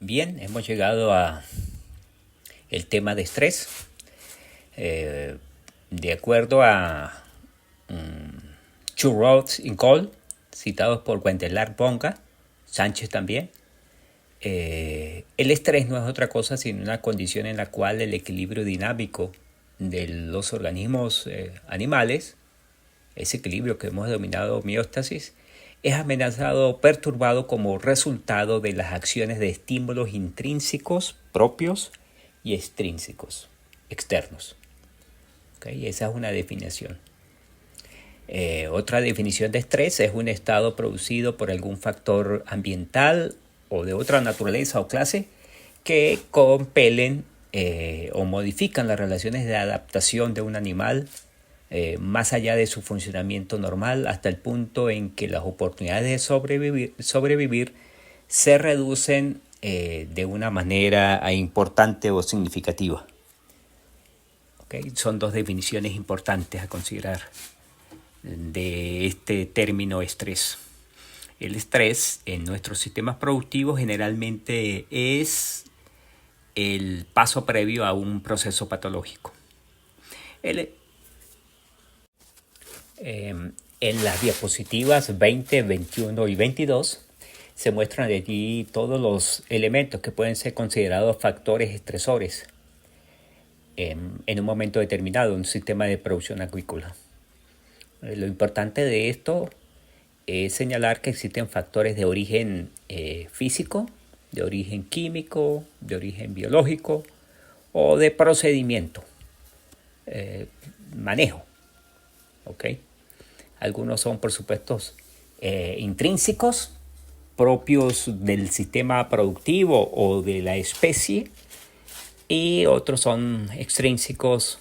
Bien, hemos llegado a el tema de estrés. De acuerdo a Two Roads in Call, citados por Wendelar Bonga, Sánchez también, el estrés no es otra cosa sino una condición en la cual el equilibrio dinámico de los organismos animales, ese equilibrio que hemos denominado homeostasis, es amenazado o perturbado como resultado de las acciones de estímulos intrínsecos propios y extrínsecos, externos. ¿Okay? Esa es una definición. Otra definición de estrés es un estado producido por algún factor ambiental o de otra naturaleza o clase que compelen o modifican las relaciones de adaptación de un animal más allá de su funcionamiento normal hasta el punto en que las oportunidades de sobrevivir se reducen de una manera importante o significativa. ¿Okay? Son dos definiciones importantes a considerar de este término estrés. El estrés en nuestros sistemas productivos generalmente es el paso previo a un proceso patológico. En las diapositivas 20, 21 y 22 se muestran allí todos los elementos que pueden ser considerados factores estresores en un momento determinado en un sistema de producción acuícola. Lo importante de esto es señalar que existen factores de origen físico, de origen químico, de origen biológico o de procedimiento, manejo. ¿Okay? Algunos son, por supuesto, intrínsecos, propios del sistema productivo o de la especie, y otros son extrínsecos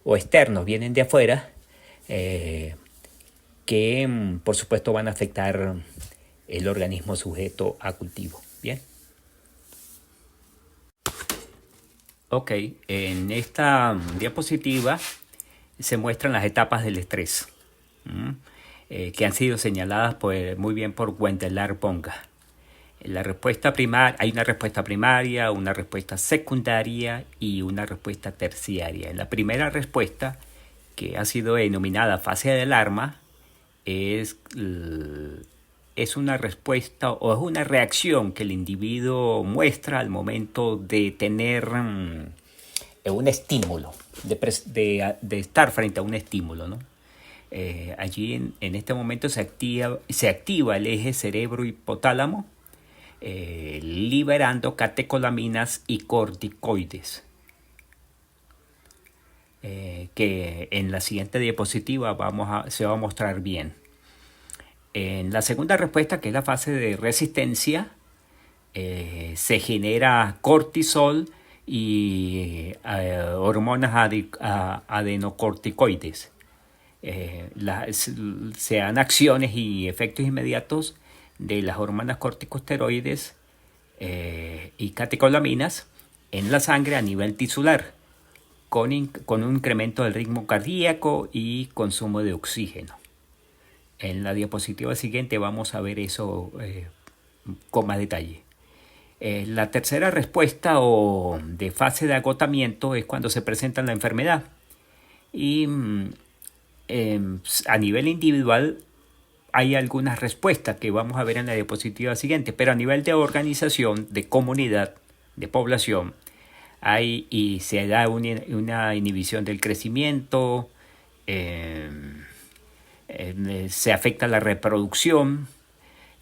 o externos, vienen de afuera, que por supuesto van a afectar el organismo sujeto a cultivo. Bien. Ok, en esta diapositiva se muestran las etapas del estrés, que han sido señaladas muy bien por Wendelar Bonga. Hay una respuesta primaria, una respuesta secundaria y una respuesta terciaria. En la primera respuesta, que ha sido denominada fase de alarma, es una respuesta o es una reacción que el individuo muestra al momento de tener un estímulo, de estar frente a un estímulo, ¿no? Allí en este momento se activa el eje cerebro-hipotálamo, liberando catecolaminas y corticoides, que en la siguiente diapositiva se va a mostrar bien. En la segunda respuesta, que es la fase de resistencia, se genera cortisol y hormonas adenocorticoides. Se dan acciones y efectos inmediatos de las hormonas corticosteroides y catecolaminas en la sangre a nivel tisular, con un incremento del ritmo cardíaco y consumo de oxígeno. En la diapositiva siguiente vamos a ver eso con más detalle. La tercera respuesta o de fase de agotamiento es cuando se presenta la enfermedad. Y a nivel individual hay algunas respuestas que vamos a ver en la diapositiva siguiente, pero a nivel de organización, de comunidad, de población, se da una inhibición del crecimiento, se afecta la reproducción,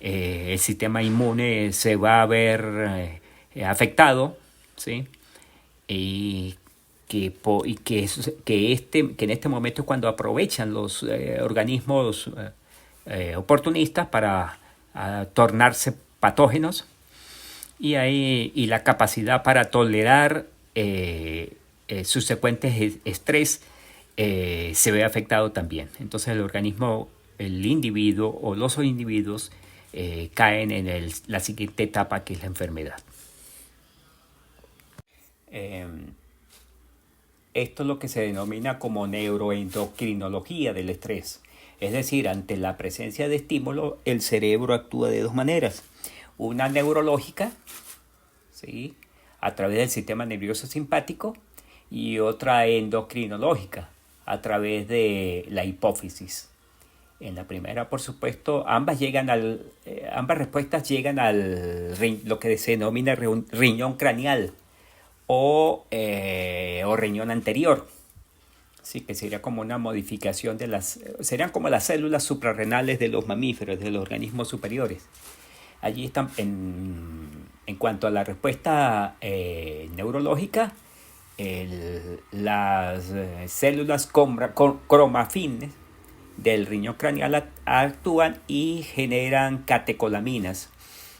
el sistema inmune se va a ver afectado, ¿sí? Y que en este momento es cuando aprovechan los organismos oportunistas para tornarse patógenos, y la capacidad para tolerar subsecuentes estrés se ve afectado también. Entonces el individuo o los individuos caen en la siguiente etapa, que es la enfermedad. Esto es lo que se denomina como neuroendocrinología del estrés. Es decir, ante la presencia de estímulo, el cerebro actúa de dos maneras. Una neurológica, ¿sí? A través del sistema nervioso simpático, y otra endocrinológica a través de la hipófisis. En la primera, por supuesto, ambas respuestas llegan al lo que se denomina riñón craneal o riñón anterior. Sí, que sería como una modificación serían como las células suprarrenales de los mamíferos, de los organismos superiores. Allí están, en cuanto a la respuesta neurológica, las células cromafines del riñón craneal actúan y generan catecolaminas.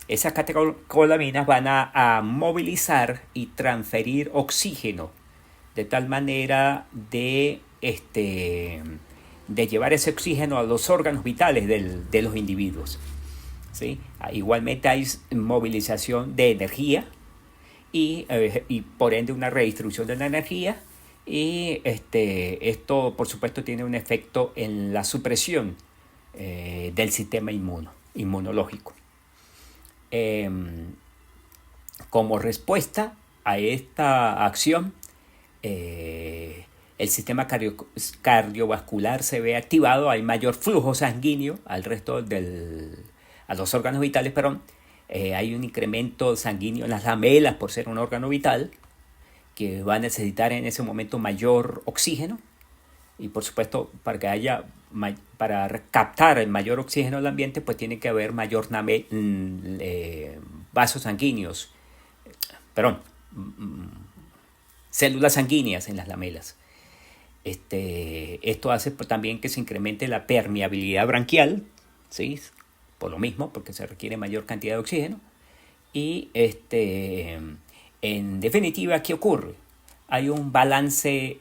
Esas catecolaminas van a movilizar y transferir oxígeno de tal manera de llevar ese oxígeno a los órganos vitales de los individuos, ¿sí? Igualmente hay movilización de energía y por ende una redistribución de la energía, y esto por supuesto tiene un efecto en la supresión del sistema inmunológico. Como respuesta a esta acción, el sistema cardiovascular se ve activado, hay mayor flujo sanguíneo a los órganos vitales, hay un incremento sanguíneo en las lamelas por ser un órgano vital, que va a necesitar en ese momento mayor oxígeno, y por supuesto para captar el mayor oxígeno del ambiente, pues tiene que haber mayor vasos sanguíneos, células sanguíneas en las lamelas. Esto hace también que se incremente la permeabilidad branquial, ¿sí? Por lo mismo, porque se requiere mayor cantidad de oxígeno. Y en definitiva, ¿qué ocurre? Hay un balance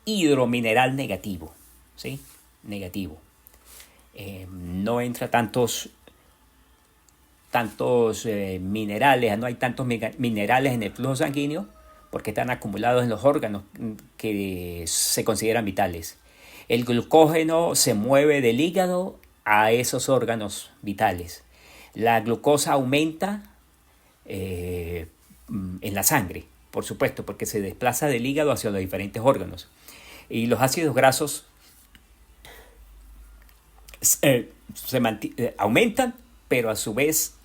hidromineral negativo, ¿sí? Negativo. No entra tantos minerales, no hay tantos minerales en el flujo sanguíneo, porque están acumulados en los órganos que se consideran vitales. El glucógeno se mueve del hígado a esos órganos vitales. La glucosa aumenta en la sangre, por supuesto, porque se desplaza del hígado hacia los diferentes órganos. Y los ácidos grasos aumentan, pero a su vez,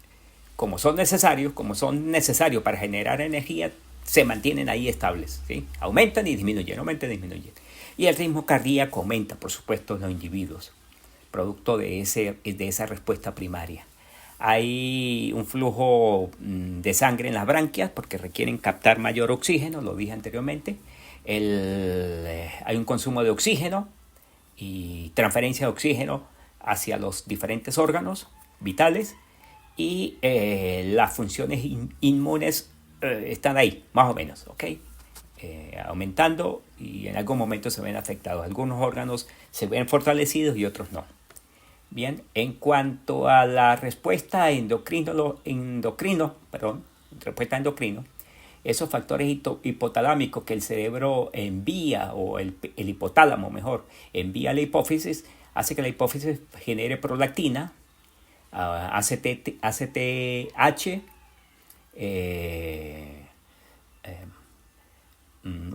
como son necesarios para generar energía, se mantienen ahí estables, ¿sí? Aumentan y disminuyen. Y el ritmo cardíaco aumenta, por supuesto, en los individuos, producto de esa respuesta primaria. Hay un flujo de sangre en las branquias porque requieren captar mayor oxígeno, lo dije anteriormente. Hay un consumo de oxígeno y transferencia de oxígeno hacia los diferentes órganos vitales, y las funciones inmunes están ahí, más o menos, ¿ok? Aumentando, y en algún momento se ven afectados. Algunos órganos se ven fortalecidos y otros no. Bien, en cuanto a la respuesta endocrino, esos factores hipotalámicos que el cerebro envía, o el hipotálamo mejor, envía a la hipófisis, hace que la hipófisis genere prolactina, ACTH,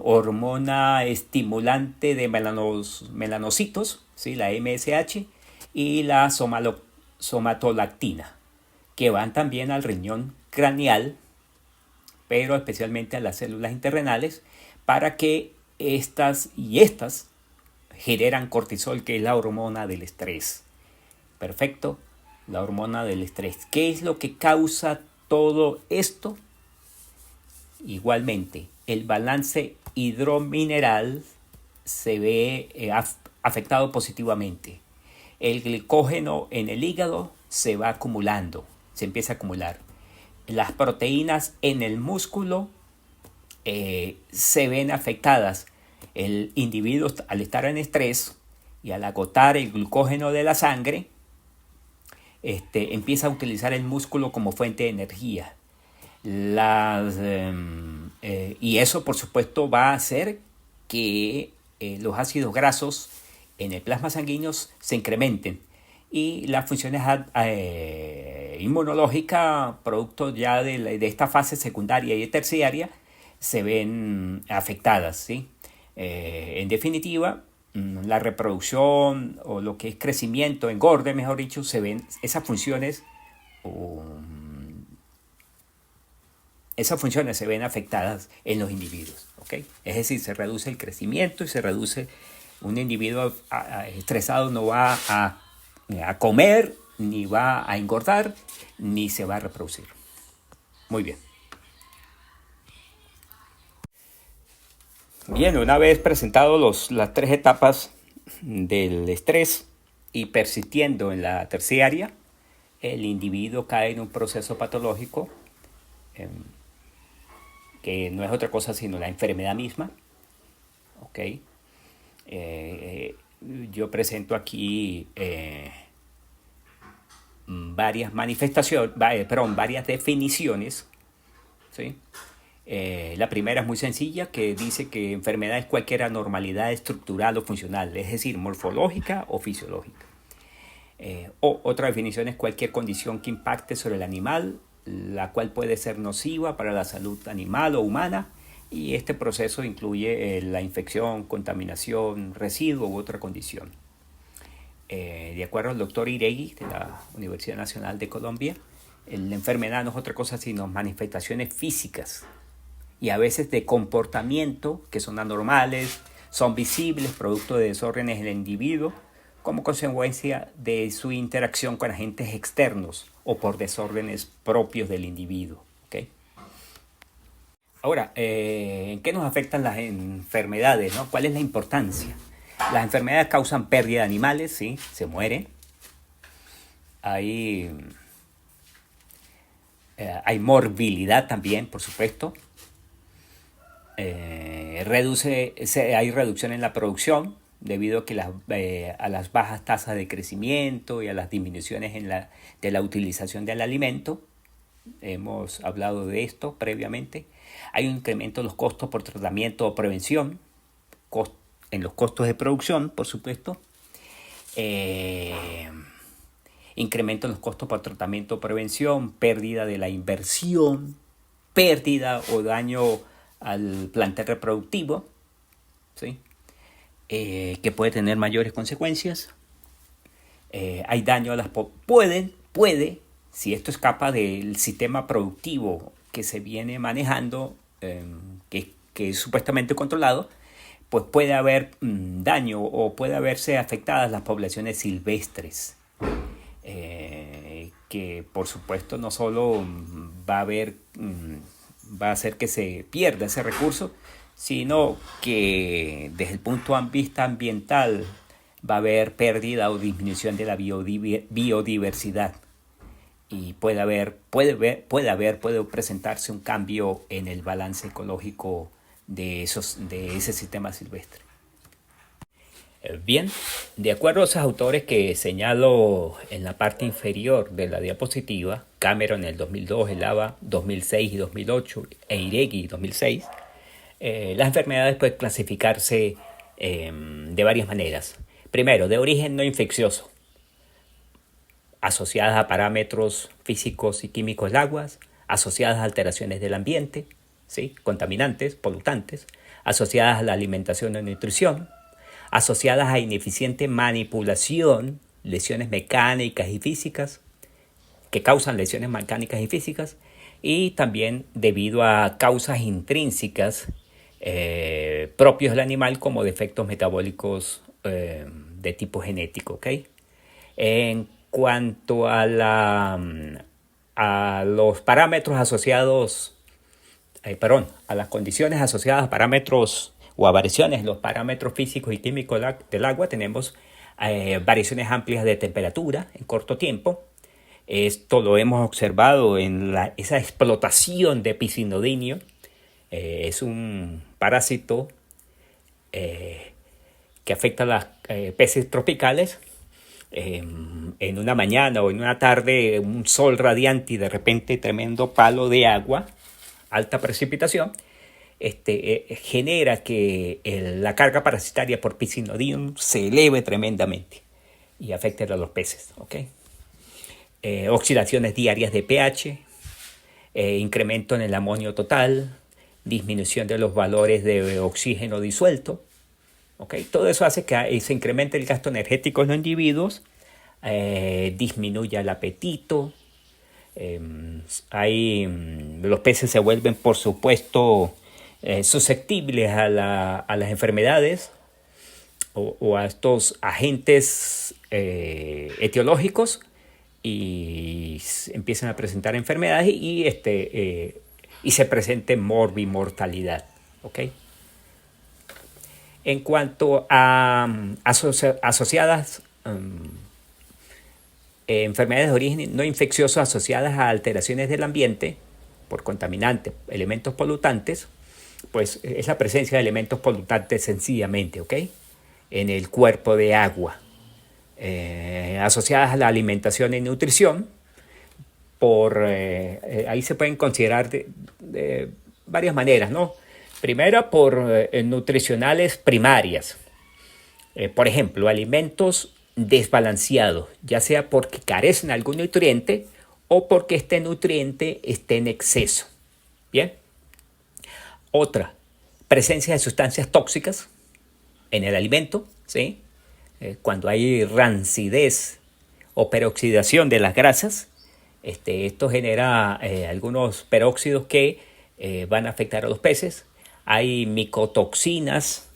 hormona estimulante de melanocitos, ¿sí? La MSH, y la somatolactina, que van también al riñón craneal, pero especialmente a las células interrenales, para que estas generan cortisol, que es la hormona del estrés. Perfecto, la hormona del estrés. ¿Qué es lo que causa todo esto? Igualmente, el balance hidromineral se ve afectado positivamente. El glicógeno en el hígado se va acumulando, se empieza a acumular. Las proteínas en el músculo se ven afectadas. El individuo, al estar en estrés y al agotar el glucógeno de la sangre, empieza a utilizar el músculo como fuente de energía. Y eso, por supuesto, va a hacer que los ácidos grasos en el plasma sanguíneo se incrementen, y las funciones inmunológicas, producto ya de esta fase secundaria y terciaria, se ven afectadas, ¿sí? En definitiva, la reproducción o lo que es crecimiento, engorde, mejor dicho, se ven esas funciones se ven afectadas en los individuos, ¿ok? Es decir, se reduce el crecimiento y se reduce. Un individuo estresado no va a comer, ni va a engordar, ni se va a reproducir. Muy bien. Bien, una vez presentado las 3 etapas del estrés y persistiendo en la terciaria, el individuo cae en un proceso patológico que no es otra cosa sino la enfermedad misma. ¿Okay? Yo presento aquí varias varias definiciones, ¿sí? La primera es muy sencilla, que dice que enfermedad es cualquier anormalidad estructural o funcional, es decir, morfológica o fisiológica. Otra definición es cualquier condición que impacte sobre el animal, la cual puede ser nociva para la salud animal o humana, y este proceso incluye la infección, contaminación, residuo u otra condición. De acuerdo al doctor Iregui de la Universidad Nacional de Colombia, la enfermedad no es otra cosa sino manifestaciones físicas y a veces de comportamiento que son anormales, son visibles, producto de desórdenes en el individuo, como consecuencia de su interacción con agentes externos o por desórdenes propios del individuo. ¿Okay? Ahora, ¿en qué nos afectan las enfermedades, ¿no? ¿Cuál es la importancia? Las enfermedades causan pérdida de animales, ¿sí? Se mueren. Hay morbilidad también, por supuesto. Hay reducción en la producción debido a las bajas tasas de crecimiento y a las disminuciones de la utilización del alimento. Hemos hablado de esto previamente. Hay un incremento en los costos por tratamiento o prevención, en los costos de producción, por supuesto. Incremento en los costos por tratamiento o prevención, pérdida de la inversión, pérdida o daño al plantel reproductivo, ¿sí? Que puede tener mayores consecuencias. Hay daño a las puede, si esto escapa del sistema productivo que se viene manejando, que es supuestamente controlado, pues puede haber daño o puede haberse afectadas las poblaciones silvestres, que por supuesto no solo va a hacer que se pierda ese recurso, sino que desde el punto de vista ambiental va a haber pérdida o disminución de la biodiversidad y puede presentarse un cambio en el balance ecológico de ese sistema silvestre. Bien, de acuerdo a esos autores que señalo en la parte inferior de la diapositiva, Cameron en el 2002, Elaba 2006 y 2008 e Iregui 2006, las enfermedades pueden clasificarse de varias maneras. Primero, de origen no infeccioso, asociadas a parámetros físicos y químicos del agua, asociadas a alteraciones del ambiente, ¿sí? Contaminantes, polutantes, asociadas a la alimentación o nutrición, asociadas a ineficiente manipulación, lesiones mecánicas y físicas, que causan lesiones mecánicas y físicas, y también debido a causas intrínsecas propios del animal, como defectos metabólicos de tipo genético. ¿Okay? En cuanto a los parámetros asociados, a las condiciones asociadas a parámetros o a variaciones en los parámetros físicos y químicos del agua, tenemos variaciones amplias de temperatura en corto tiempo. Esto lo hemos observado en esa explotación de Piscinodinio. Es un parásito que afecta a los peces tropicales. En una mañana o en una tarde, un sol radiante y de repente tremendo palo de agua, alta precipitación, genera que la carga parasitaria por Piscinodium se eleve tremendamente. y afecten a los peces. ¿Ok? Oxidaciones diarias de pH, incremento en el amonio total, disminución de los valores de oxígeno disuelto. ¿Okay? Todo eso hace que se incremente el gasto energético en los individuos, disminuya el apetito. Los peces se vuelven, por supuesto, susceptibles a las enfermedades o a estos agentes etiológicos y empiezan a presentar enfermedades y se presente morbimortalidad. ¿Okay? En cuanto a asociadas enfermedades de origen no infeccioso asociadas a alteraciones del ambiente por contaminantes, elementos polutantes, pues es la presencia de elementos polutantes sencillamente, ¿ok? En el cuerpo de agua, asociadas a la alimentación y nutrición. Ahí se pueden considerar de varias maneras, ¿no? Primero, por nutricionales primarias. Por ejemplo, alimentos desbalanceados, ya sea porque carecen de algún nutriente o porque este nutriente esté en exceso. Bien. Otra, presencia de sustancias tóxicas en el alimento, ¿sí? Cuando hay rancidez o peroxidación de las grasas, esto genera algunos peróxidos que van a afectar a los peces. Hay micotoxinas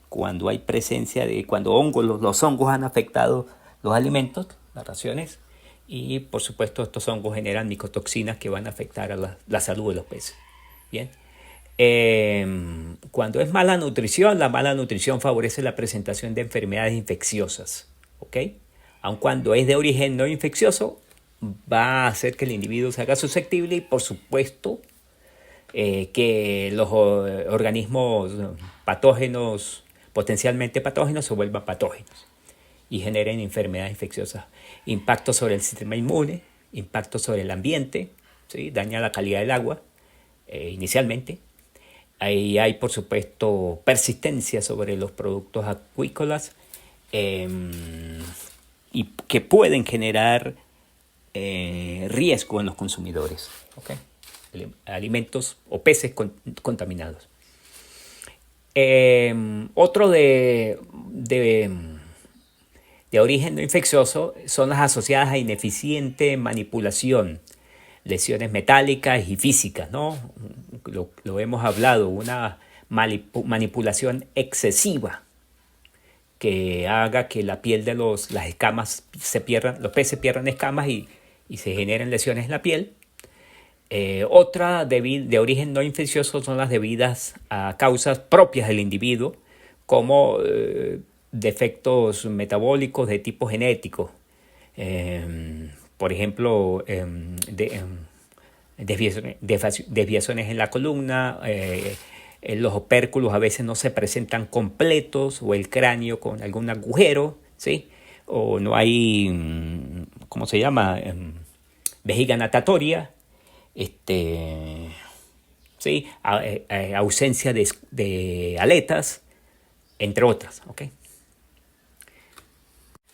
cuando hay presencia cuando los hongos han afectado los alimentos, las raciones, y por supuesto estos hongos generan micotoxinas que van a afectar a la salud de los peces. Bien. Cuando es mala nutrición, la mala nutrición favorece la presentación de enfermedades infecciosas. ¿Ok? Aun cuando es de origen no infeccioso, va a hacer que el individuo se haga susceptible y por supuesto que los organismos patógenos, potencialmente patógenos, se vuelvan patógenos y generen enfermedades infecciosas. Impacto sobre el sistema inmune, impacto sobre el ambiente, ¿sí? Daña la calidad del agua inicialmente. Ahí hay, por supuesto, persistencia sobre los productos acuícolas y que pueden generar riesgo en los consumidores. ¿Okay? Alimentos o peces contaminados. Otro de origen no infeccioso son las asociadas a ineficiente manipulación, lesiones metálicas y físicas, ¿no? Lo hemos hablado, una manipulación excesiva que haga que la piel de las escamas se pierdan, los peces pierdan escamas y se generen lesiones en la piel. Otra de origen no infeccioso son las debidas a causas propias del individuo, como defectos metabólicos de tipo genético. Por ejemplo, desviaciones en la columna, los opérculos a veces no se presentan completos o el cráneo con algún agujero, ¿sí? O no hay, ¿cómo se llama? Vejiga natatoria, ¿sí? Ausencia de aletas, entre otras, ¿ok?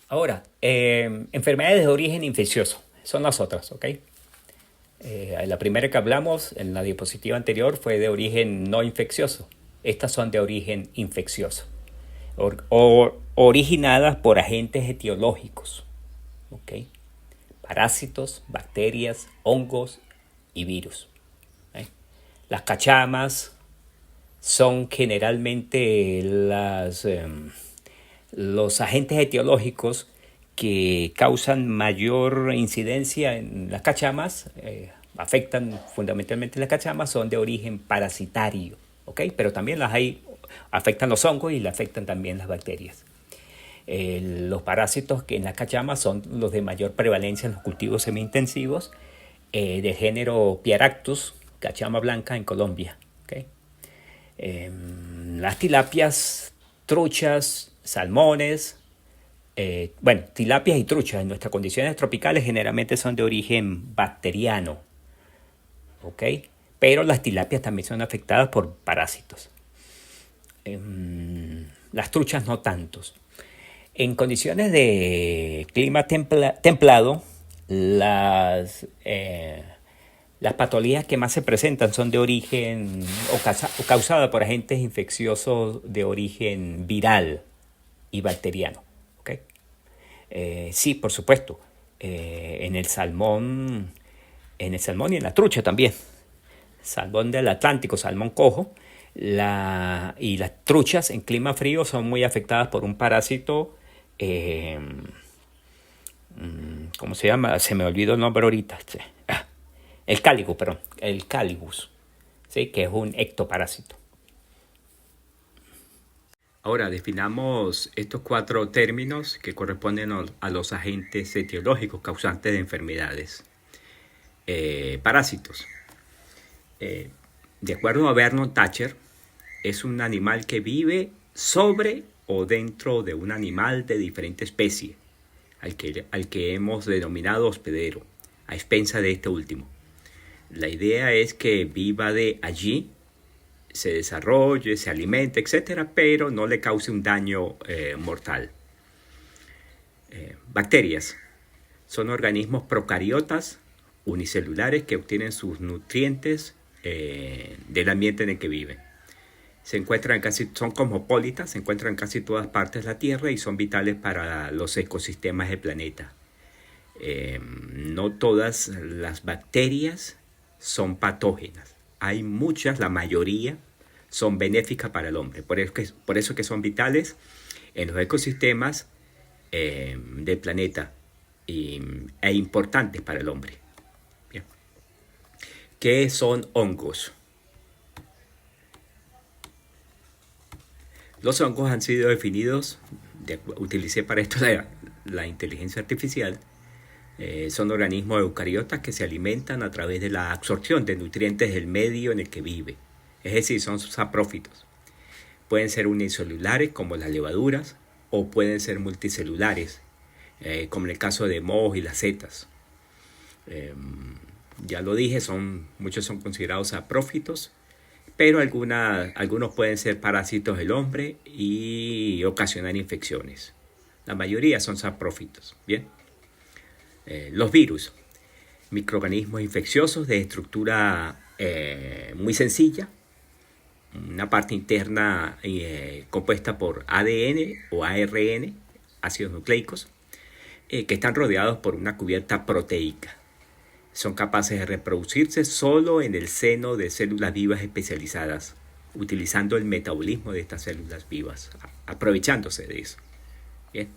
Ahora, enfermedades de origen infeccioso son las otras, ¿ok? La primera que hablamos en la diapositiva anterior fue de origen no infeccioso. Estas son de origen infeccioso, originadas por agentes etiológicos, ¿ok? Parásitos, bacterias, hongos y virus. Las cachamas son generalmente los agentes etiológicos que causan mayor incidencia en las cachamas, afectan fundamentalmente las cachamas, son de origen parasitario, ¿okay? Pero también afectan los hongos y le afectan también las bacterias. Los parásitos que en las cachamas son los de mayor prevalencia en los cultivos semi-intensivos de género Pieractus, cachama blanca en Colombia. ¿Okay? Las tilapias, truchas, salmones, tilapias y truchas en nuestras condiciones tropicales generalmente son de origen bacteriano, ¿ok? Pero las tilapias también son afectadas por parásitos. Las truchas no tantos. En condiciones de clima templado, las patologías que más se presentan son de origen o causadas por agentes infecciosos de origen viral y bacteriano. ¿Ok? Sí, por supuesto. En el salmón y en la trucha también. Salmón del Atlántico, salmón cojo. Y las truchas en clima frío son muy afectadas por un parásito. ¿Cómo se llama? Se me olvidó el nombre ahorita. El cáligus, perdón. El cáligus. ¿Sí? Que es un ectoparásito. Ahora definamos estos 4 términos que corresponden a los agentes etiológicos causantes de enfermedades. Parásitos. De acuerdo a Vernon Thatcher, es un animal que vive sobre o dentro de un animal de diferente especie, al que hemos denominado hospedero, a expensa de este último. La idea es que viva de allí, se desarrolle, se alimente, etc., pero no le cause un daño mortal. Bacterias. Son organismos procariotas unicelulares que obtienen sus nutrientes del ambiente en el que viven. Son cosmopolitas, se encuentran en casi todas partes de la Tierra y son vitales para los ecosistemas del planeta. No todas las bacterias son patógenas. Hay muchas, la mayoría, son benéficas para el hombre. Por eso que son vitales en los ecosistemas del planeta e importantes para el hombre. Bien. ¿Qué son hongos? Los hongos han sido definidos, utilicé para esto la inteligencia artificial, son organismos eucariotas que se alimentan a través de la absorción de nutrientes del medio en el que vive. Es decir, son saprófitos. Pueden ser unicelulares como las levaduras o pueden ser multicelulares, como en el caso de mohos y las setas. Ya lo dije, muchos son considerados saprófitos, pero algunos pueden ser parásitos del hombre y ocasionar infecciones. La mayoría son saprófitos. Bien. Los virus, microorganismos infecciosos de estructura muy sencilla, una parte interna compuesta por ADN o ARN, ácidos nucleicos, que están rodeados por una cubierta proteica. Son capaces de reproducirse solo en el seno de células vivas especializadas, utilizando el metabolismo de estas células vivas, aprovechándose de eso. Bien.